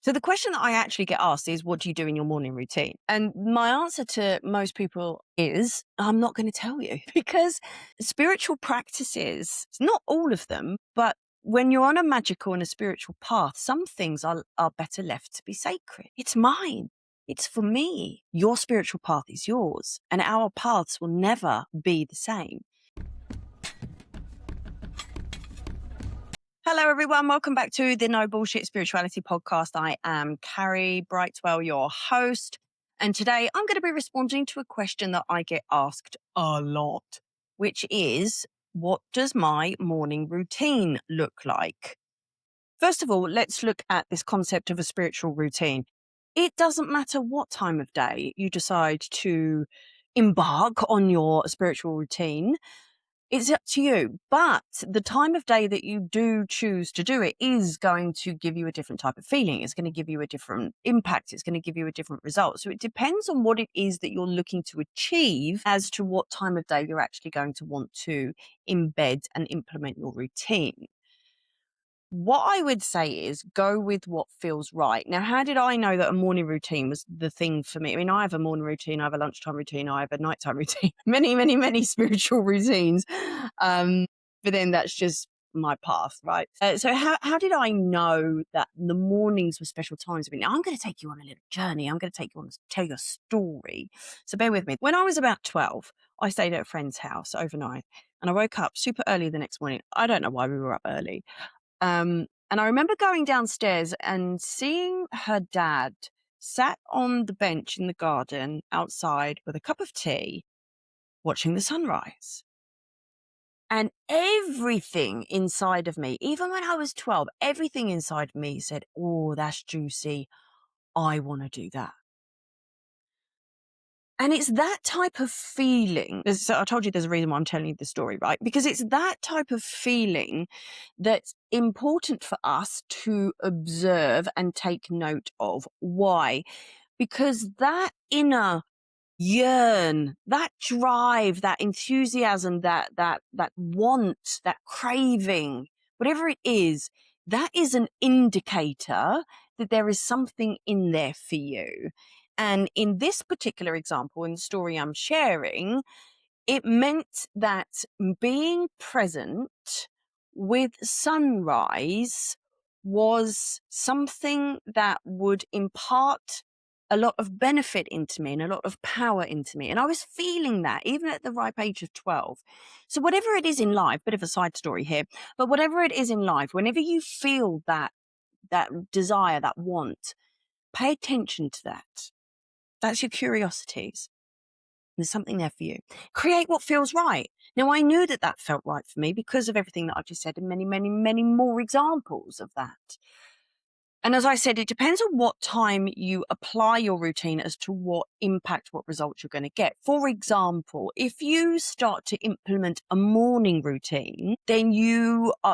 So the question that I actually get asked is, what do you do in your morning routine? And my answer to most people is, I'm not going to tell you because spiritual practices, not all of them, but when you're on a magical and a spiritual path, some things are better left to be sacred. It's mine. It's for me. Your spiritual path is yours, and our paths will never be the same. Hello, everyone. Welcome back to the No Bullshit Spirituality Podcast. I am Carrie Brightwell, your host. And today I'm going to be responding to a question that I get asked a lot, which is, what does my morning routine look like? First of all, let's look at this concept of a spiritual routine. It doesn't matter what time of day you decide to embark on your spiritual routine. It's up to you, but the time of day that you do choose to do it is going to give you a different type of feeling. It's going to give you a different impact. It's going to give you a different result. So it depends on what it is that you're looking to achieve as to what time of day you're actually going to want to embed and implement your routine. What I would say is go with what feels right. Now, how did I know that a morning routine was the thing for me? I mean, I have a morning routine, I have a lunchtime routine, I have a nighttime routine, many spiritual routines. But then that's just my path, right? So how did I know that the mornings were special times for me? Now, I'm going to take you on a little journey. I'm going to take you on to tell you a story. So bear with me. When I was about 12, I stayed at a friend's house overnight and I woke up super early the next morning. I don't know why we were up early. And I remember going downstairs and seeing her dad sat on the bench in the garden outside with a cup of tea, watching the sunrise. And everything inside of me, even when I was 12, everything inside of me said, oh, that's juicy. I want to do that. And it's that type of feeling. So I told you there's a reason why I'm telling you the story, right? Because it's that type of feeling that's important for us to observe and take note of. Why? Because that inner yearn, that drive, that enthusiasm, that want, that craving, whatever it is, that is an indicator that there is something in there for you. And in this particular example, in the story I'm sharing, it meant that being present with sunrise was something that would impart a lot of benefit into me and a lot of power into me. And I was feeling that even at the ripe age of 12. So whatever it is in life, bit of a side story here, but whatever it is in life, whenever you feel that desire, that want, pay attention to that. That's your curiosities. There's something there for you. Create what feels right. Now, I knew that felt right for me because of everything that I've just said and many more examples of that. And as I said, it depends on what time you apply your routine as to what impact, what results you're going to get. For example, if you start to implement a morning routine, then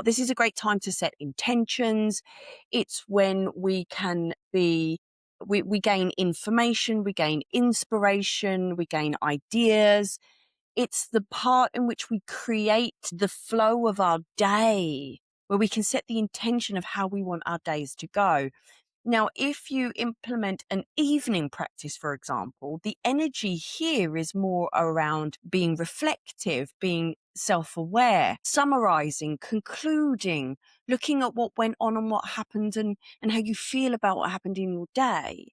this is a great time to set intentions. It's when we can be we gain information, we gain inspiration, we gain ideas. It's the part in which we create the flow of our day, where we can set the intention of how we want our days to go. Now, if you implement an evening practice, for example, the energy here is more around being reflective, being self-aware, summarizing, concluding, looking at what went on and what happened and how you feel about what happened in your day.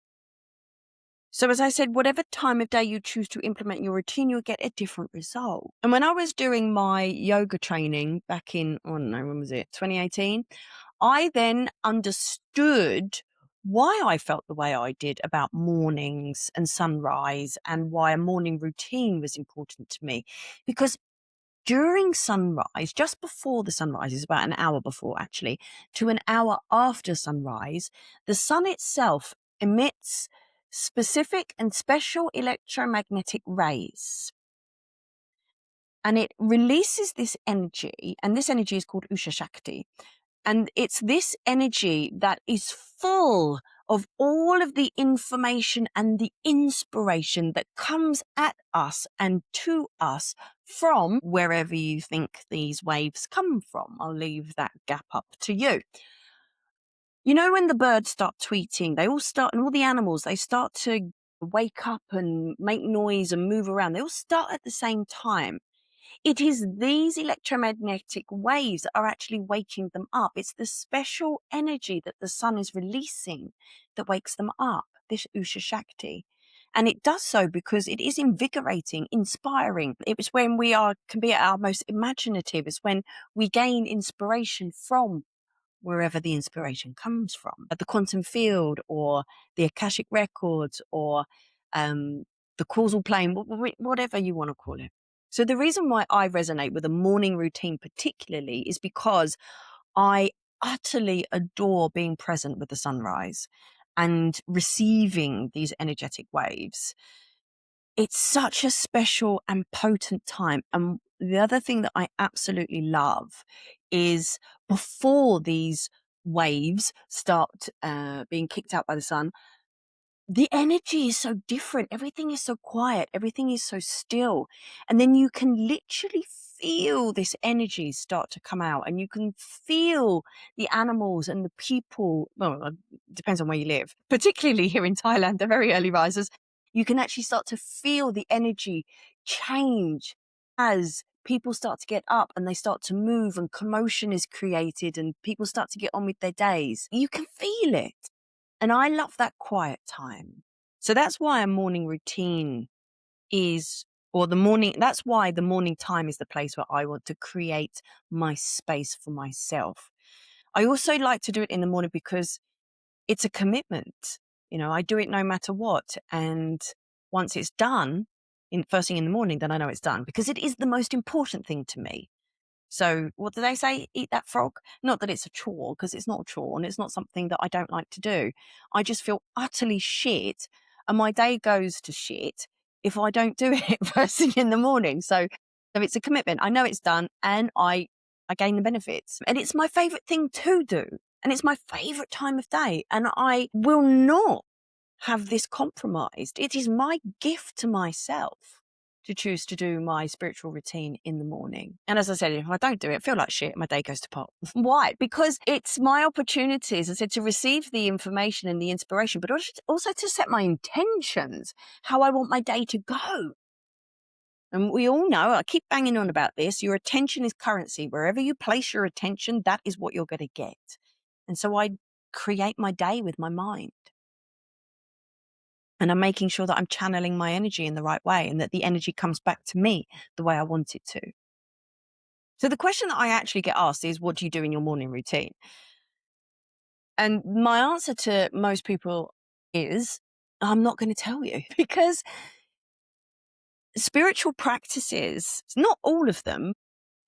So as I said, whatever time of day you choose to implement your routine, you'll get a different result. And when I was doing my yoga training back in, I don't know, when was it, 2018, I then understood why I felt the way I did about mornings and sunrise and why a morning routine was important to me. Because during sunrise, just before the sunrise, is about an hour before actually, to an hour after sunrise, the sun itself emits specific and special electromagnetic rays. And it releases this energy, and this energy is called Usha Shakti. And it's this energy that is full of all of the information and the inspiration that comes at us and to us from wherever you think these waves come from. I'll leave that gap up to you. You know, when the birds start tweeting, they all start, and all the animals, they start to wake up and make noise and move around. They all start at the same time. It is these electromagnetic waves that are actually waking them up. It's the special energy that the sun is releasing that wakes them up, this Usha Shakti. And it does so because it is invigorating, inspiring. It's when we can be at our most imaginative. It's when we gain inspiration from wherever the inspiration comes from, at the quantum field or the Akashic records or the causal plane, whatever you want to call it. So the reason why I resonate with a morning routine particularly is because I utterly adore being present with the sunrise and receiving these energetic waves. It's such a special and potent time. And the other thing that I absolutely love is before these waves start being kicked out by the sun, the energy is so different. Everything is so quiet. Everything is so still. And then you can literally feel this energy start to come out, and you can feel the animals and the people. Well, it depends on where you live, particularly here in Thailand, they're very early risers. You can actually start to feel the energy change as people start to get up and they start to move and commotion is created and people start to get on with their days. You can feel it. And I love that quiet time. So that's why a morning routine is, that's why the morning time is the place where I want to create my space for myself. I also like to do it in the morning because it's a commitment. You know, I do it no matter what. And once it's done, first thing in the morning, then I know it's done because it is the most important thing to me. So what do they say? Eat that frog? Not that it's a chore, because it's not a chore and it's not something that I don't like to do. I just feel utterly shit and my day goes to shit if I don't do it first thing in the morning. So it's a commitment. I know it's done and I gain the benefits. And it's my favorite thing to do. And it's my favorite time of day. And I will not have this compromised. It is my gift to myself to choose to do my spiritual routine in the morning. And as I said, if I don't do it, I feel like shit, my day goes to pot. Why? Because it's my opportunity, as I said, to receive the information and the inspiration, but also to set my intentions, how I want my day to go. And we all know, I keep banging on about this, your attention is currency. Wherever you place your attention, that is what you're going to get. And so I create my day with my mind. And I'm making sure that I'm channeling my energy in the right way and that the energy comes back to me the way I want it to. So the question that I actually get asked is, what do you do in your morning routine? And my answer to most people is, I'm not going to tell you, because spiritual practices, not all of them,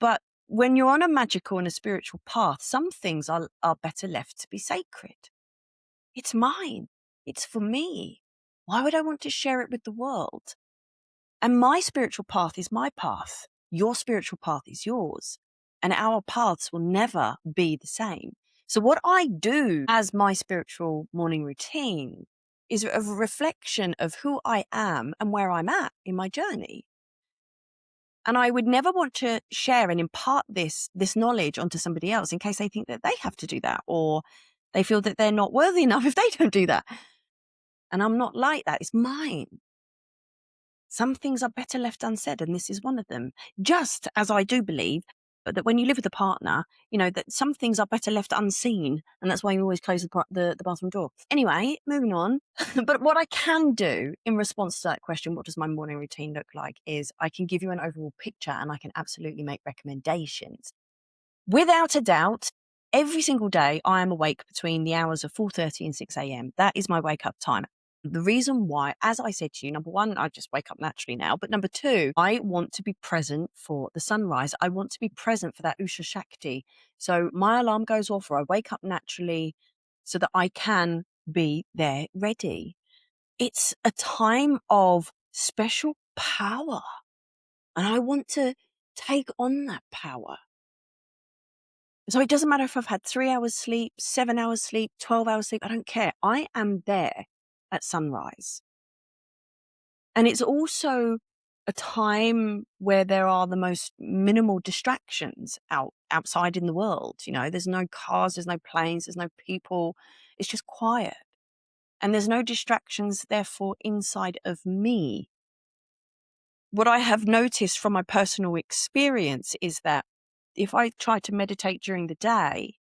but when you're on a magical and a spiritual path, some things are better left to be sacred. It's mine. It's for me. Why would I want to share it with the world? And my spiritual path is my path. Your spiritual path is yours. And our paths will never be the same. So what I do as my spiritual morning routine is a reflection of who I am and where I'm at in my journey. And I would never want to share and impart this knowledge onto somebody else in case they think that they have to do that, or they feel that they're not worthy enough if they don't do that. And I'm not like that. It's mine. Some things are better left unsaid, and this is one of them. Just as I do believe, but that when you live with a partner, you know, that some things are better left unseen, and that's why you always close the bathroom door. Anyway, moving on. But what I can do in response to that question, what does my morning routine look like, is I can give you an overall picture and I can absolutely make recommendations. Without a doubt, every single day I am awake between the hours of 4:30 and 6 a.m. That is my wake up time. The reason why, as I said to you, number one, I just wake up naturally now. But number two, I want to be present for the sunrise. I want to be present for that Usha Shakti. So my alarm goes off or I wake up naturally so that I can be there ready. It's a time of special power. And I want to take on that power. So it doesn't matter if I've had 3 hours sleep, 7 hours sleep, 12 hours sleep. I don't care. I am there at sunrise. And it's also a time where there are the most minimal distractions outside in the world. You know, there's no cars, there's no planes, there's no people. It's just quiet. And there's no distractions, therefore, inside of me. What I have noticed from my personal experience is that if I try to meditate during the day,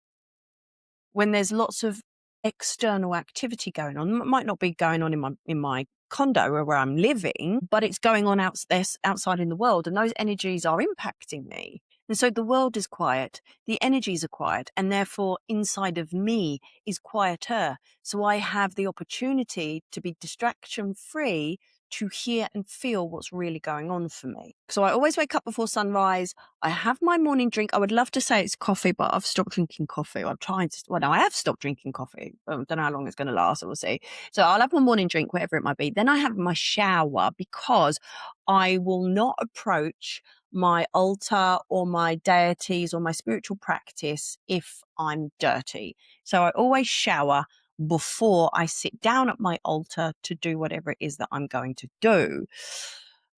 when there's lots of external activity going on, it might not be going on in my condo or where I'm living, but it's going on outside in the world, and those energies are impacting me. And so the world is quiet, the energies are quiet, and therefore inside of me is quieter. So I have the opportunity to be distraction free, to hear and feel what's really going on for me. So I always wake up before sunrise. I have my morning drink. I would love to say it's coffee, but I've stopped drinking coffee. I'm trying to, well, no, I have stopped drinking coffee. I don't know how long it's going to last. We'll see. So I'll have my morning drink, whatever it might be. Then I have my shower, because I will not approach my altar or my deities or my spiritual practice if I'm dirty. So I always shower before I sit down at my altar to do whatever it is that I'm going to do.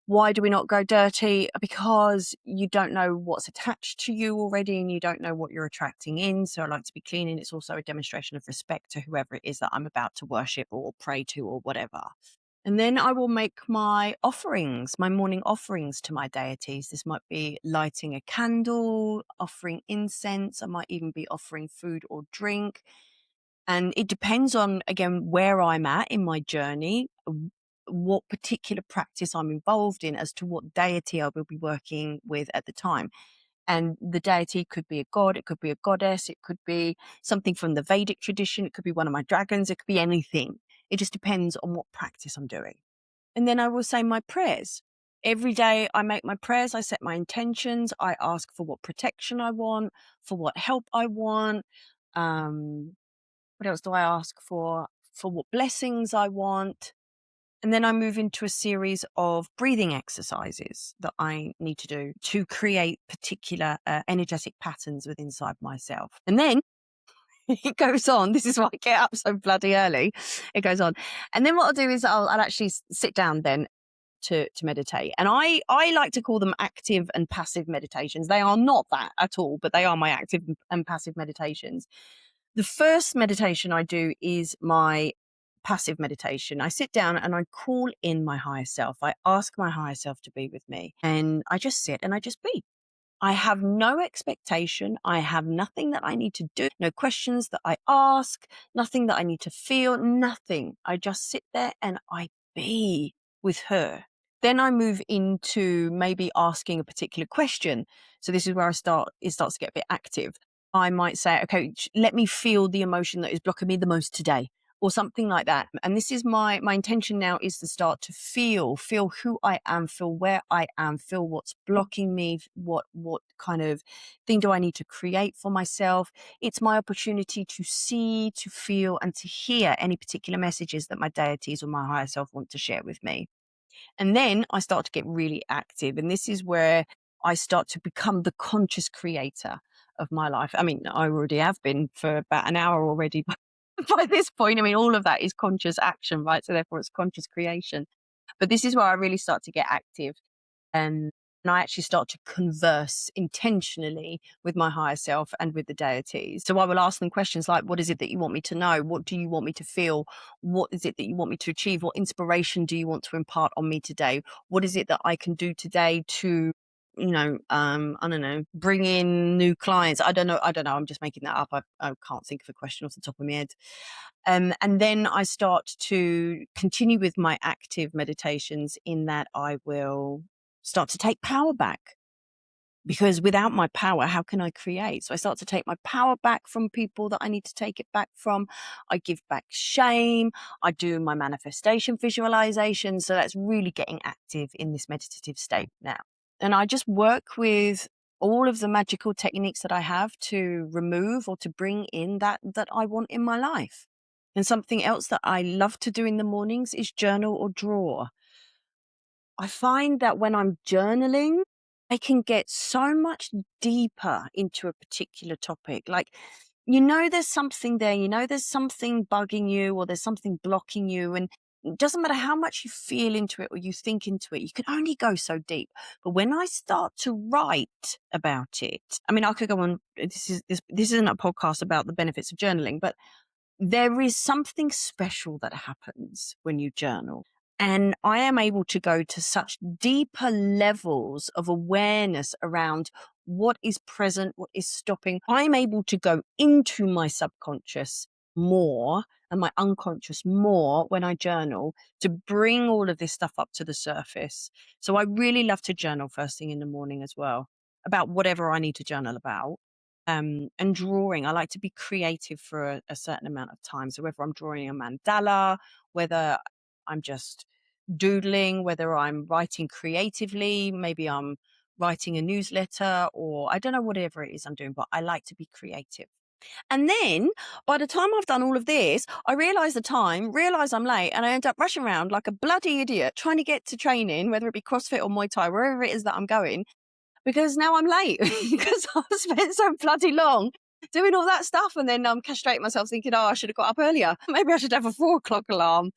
Why do we not go dirty? Because you don't know what's attached to you already, and you don't know what you're attracting in. So I like to be clean, and it's also a demonstration of respect to whoever it is that I'm about to worship or pray to or whatever. And then I will make my offerings, my morning offerings to my deities. This might be lighting a candle, offering incense. I might even be offering food or drink. And it depends on, again, where I'm at in my journey, what particular practice I'm involved in, as to what deity I will be working with at the time. And the deity could be a god, it could be a goddess, it could be something from the Vedic tradition, it could be one of my dragons, it could be anything. It just depends on what practice I'm doing. And then I will say my prayers. Every day I make my prayers, I set my intentions, I ask for what protection I want, for what help I want. What else do I ask for? For what blessings I want. And then I move into a series of breathing exercises that I need to do to create particular energetic patterns within inside myself. And then it goes on. This is why I get up so bloody early. It goes on. And then what I'll do is I'll actually sit down then to meditate. And I like to call them active and passive meditations. They are not that at all, but they are my active and passive meditations. The first meditation I do is my passive meditation. I sit down and I call in my higher self. I ask my higher self to be with me, and I just sit and I just be. I have no expectation. I have nothing that I need to do, no questions that I ask, nothing that I need to feel, nothing. I just sit there and I be with her. Then I move into maybe asking a particular question. So this is where it starts to get a bit active. I might say, okay, let me feel the emotion that is blocking me the most today, or something like that. And this is my intention now, is to start to feel who I am, feel where I am, feel what's blocking me, what kind of thing do I need to create for myself. It's my opportunity to see, to feel, and to hear any particular messages that my deities or my higher self want to share with me. And then I start to get really active. And this is where I start to become the conscious creator of my life. I mean, I already have been for about an hour already. By this point, I mean, all of that is conscious action, right? So therefore it's conscious creation. But this is where I really start to get active, and I actually start to converse intentionally with my higher self and with the deities. So I will ask them questions like, what is it that you want me to know? What do you want me to feel? What is it that you want me to achieve? What inspiration do you want to impart on me today? What is it that I can do today to, I don't know, bring in new clients? I don't know. I'm just making that up. I can't think of a question off the top of my head. And then I start to continue with my active meditations, in that I will start to take power back. Because without my power, how can I create? So I start to take my power back from people that I need to take it back from. I give back shame. I do my manifestation visualization. So that's really getting active in this meditative state now. And I just work with all of the magical techniques that I have to remove or to bring in that I want in my life. And something else that I love to do in the mornings is journal or draw. I find that when I'm journaling, I can get so much deeper into a particular topic. Like, there's something there, there's something bugging you, or there's something blocking you. And It doesn't matter how much you feel into it or you think into it, you can only go so deep. But when I start to write about it, I mean, I could go on. This isn't a podcast about the benefits of journaling, but there is something special that happens when you journal. And I am able to go to such deeper levels of awareness around what is present, what is stopping. I'm able to go into my subconscious more and my unconscious more when I journal to bring all of this stuff up to the surface. So I really love to journal first thing in the morning as well, about whatever I need to journal about. And drawing, I like to be creative for a certain amount of time. So whether I'm drawing a mandala, whether I'm just doodling, whether I'm writing creatively, maybe I'm writing a newsletter, or I don't know, whatever it is I'm doing, but I like to be creative. And then by the time I've done all of this, I realise the time, realise I'm late, and I end up rushing around like a bloody idiot trying to get to training, whether it be CrossFit or Muay Thai, wherever it is that I'm going, because now I'm late because I've spent so bloody long doing all that stuff. And then I'm castrating myself thinking, oh, I should have got up earlier. Maybe I should have a 4 o'clock alarm.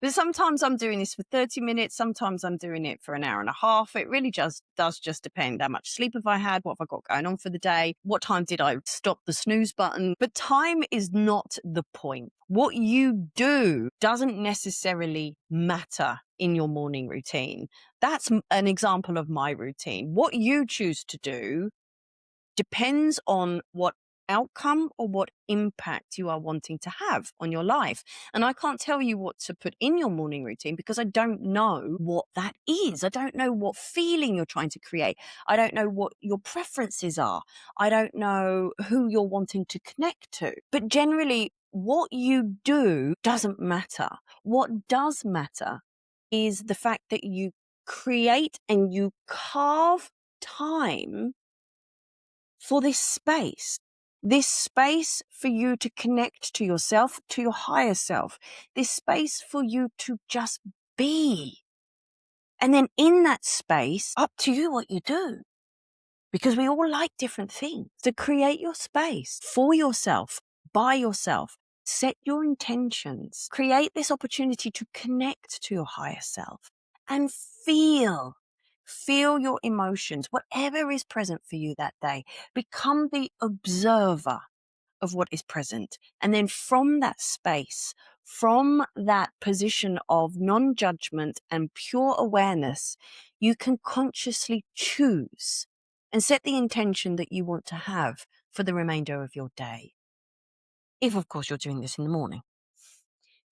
But sometimes I'm doing this for 30 minutes. Sometimes I'm doing it for an hour and a half. It really just does just depend. How much sleep have I had? What have I got going on for the day? What time did I stop the snooze button? But time is not the point. What you do doesn't necessarily matter in your morning routine. That's an example of my routine. What you choose to do depends on what outcome or what impact you are wanting to have on your life. And I can't tell you what to put in your morning routine because I don't know what that is. I don't know what feeling you're trying to create. I don't know what your preferences are. I don't know who you're wanting to connect to. But generally, what you do doesn't matter. What does matter is the fact that you create and you carve time for this space for you to connect to yourself, to your higher self, this space for you to just be. And then in that space, up to you what you do, because we all like different things. So create your space for yourself, by yourself, set your intentions, create this opportunity to connect to your higher self and feel your emotions, whatever is present for you that day. Become the observer of what is present. And then from that space, from that position of non-judgment and pure awareness, you can consciously choose and set the intention that you want to have for the remainder of your day. If, of course, you're doing this in the morning.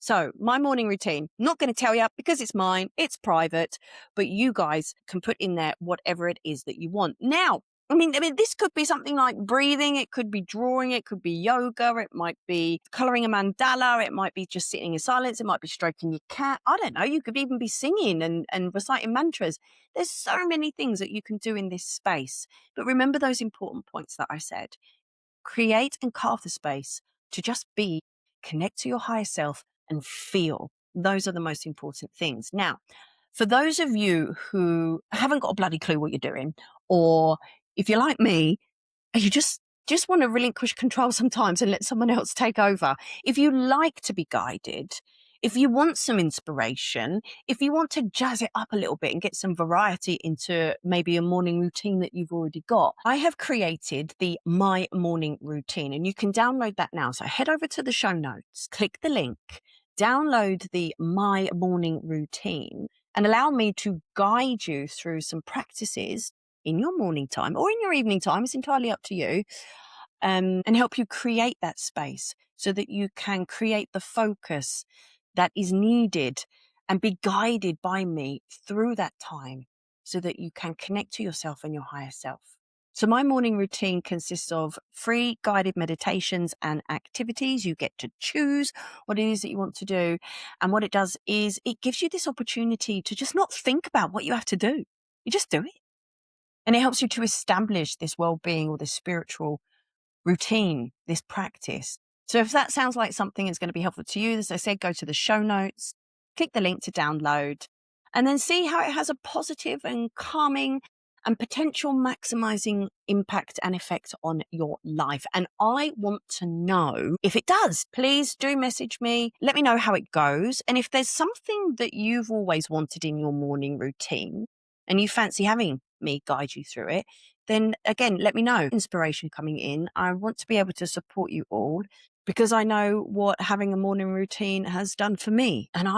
So my morning routine, not going to tell you because it's mine, it's private, but you guys can put in there whatever it is that you want. Now, I mean, this could be something like breathing. It could be drawing. It could be yoga. It might be coloring a mandala. It might be just sitting in silence. It might be stroking your cat. I don't know. You could even be singing and reciting mantras. There's so many things that you can do in this space. But remember those important points that I said. Create and carve the space to just be, connect to your higher self and feel. Those are the most important things. Now, for those of you who haven't got a bloody clue what you're doing, or if you're like me, and you just want to relinquish control sometimes and let someone else take over. If you like to be guided, if you want some inspiration, if you want to jazz it up a little bit and get some variety into maybe a morning routine that you've already got, I have created the My Morning Routine, and you can download that now. So head over to the show notes, click the link, download the My Morning Routine, and allow me to guide you through some practices in your morning time or in your evening time. It's entirely up to you. And help you create that space so that you can create the focus that is needed and be guided by me through that time so that you can connect to yourself and your higher self. So my morning routine consists of free guided meditations and activities. You get to choose what it is that you want to do. And what it does is it gives you this opportunity to just not think about what you have to do. You just do it. And it helps you to establish this well-being or this spiritual routine, this practice. So if that sounds like something that's going to be helpful to you, as I said, go to the show notes, click the link to download, and then see how it has a positive and calming and potential maximizing impact and effect on your life. And I want to know if it does. Please do message me. Let me know how it goes. And if there's something that you've always wanted in your morning routine and you fancy having me guide you through it, then again, let me know. Inspiration coming in. I want to be able to support you all because I know what having a morning routine has done for me. And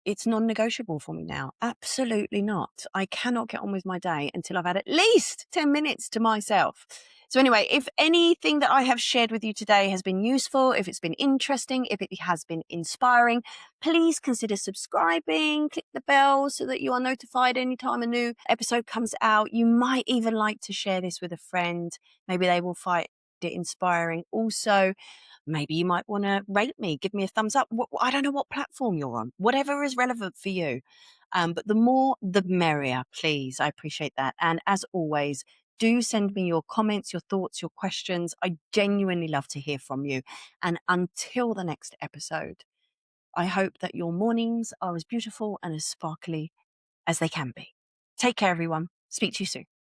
it's non-negotiable for me now. Absolutely not. I cannot get on with my day until I've had at least 10 minutes to myself. So anyway, if anything that I have shared with you today has been useful, if it's been interesting, if it has been inspiring, please consider subscribing, click the bell so that you are notified anytime a new episode comes out. You might even like to share this with a friend. Maybe they will find it inspiring. Also, maybe you might want to rate me, give me a thumbs up. I don't know what platform you're on, whatever is relevant for you. But the more, the merrier, please. I appreciate that. And as always, do send me your comments, your thoughts, your questions. I genuinely love to hear from you. And until the next episode, I hope that your mornings are as beautiful and as sparkly as they can be. Take care, everyone. Speak to you soon.